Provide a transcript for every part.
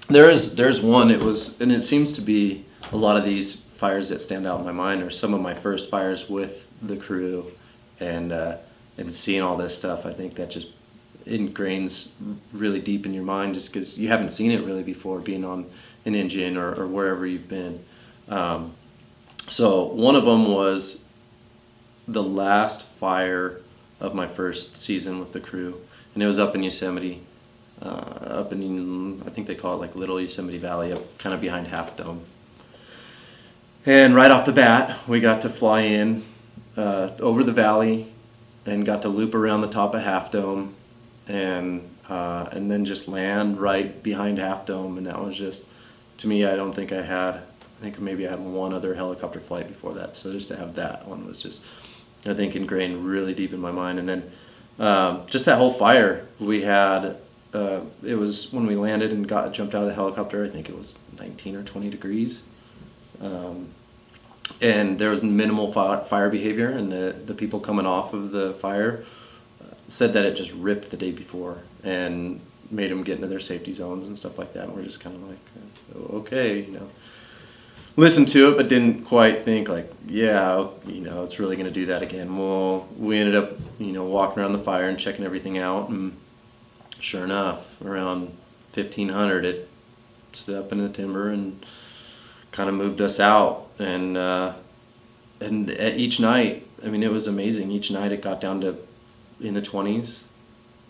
There's one. And it seems to be a lot of these fires that stand out in my mind are some of my first fires with the crew, and seeing all this stuff. I think that just ingrains really deep in your mind, just because you haven't seen it really before, being on an engine or wherever you've been. So one of them was the last fire of my first season with the crew, and it was up in Yosemite. Up in, I think they call it like Little Yosemite Valley, up kind of behind Half Dome. And right off the bat, we got to fly in over the valley and got to loop around the top of Half Dome, and then just land right behind Half Dome. And that was just, to me, I think maybe I had one other helicopter flight before that. So just to have that one was just, I think, ingrained really deep in my mind. And then just that whole fire we had. It was when we landed and jumped out of the helicopter. I think it was 19 or 20 degrees, and there was minimal fire behavior. And the people coming off of the fire said that it just ripped the day before and made them get into their safety zones and stuff like that. And we're just kind of like, oh, okay, listen to it, but didn't quite think like, yeah, it's really going to do that again. Well, we ended up, walking around the fire and checking everything out, and sure enough, around 1500, it stood up in the timber and kind of moved us out. And each night, I mean, it was amazing. Each night it got down to in the 20s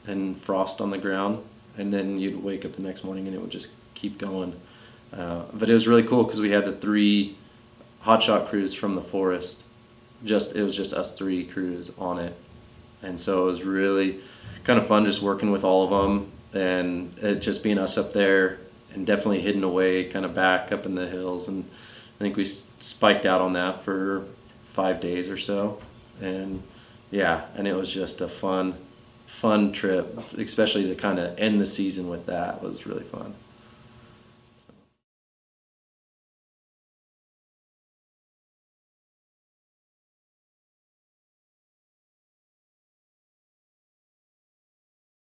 and frost on the ground. And then you'd wake up the next morning and it would just keep going. But it was really cool because we had the 3 hotshot crews from the forest. It was just us 3 crews on it. And so it was really kind of fun just working with all of them, and it just being us up there and definitely hidden away kind of back up in the hills. And I think we spiked out on that for 5 days or so. And yeah, and it was just a fun trip, especially to kind of end the season with that was really fun.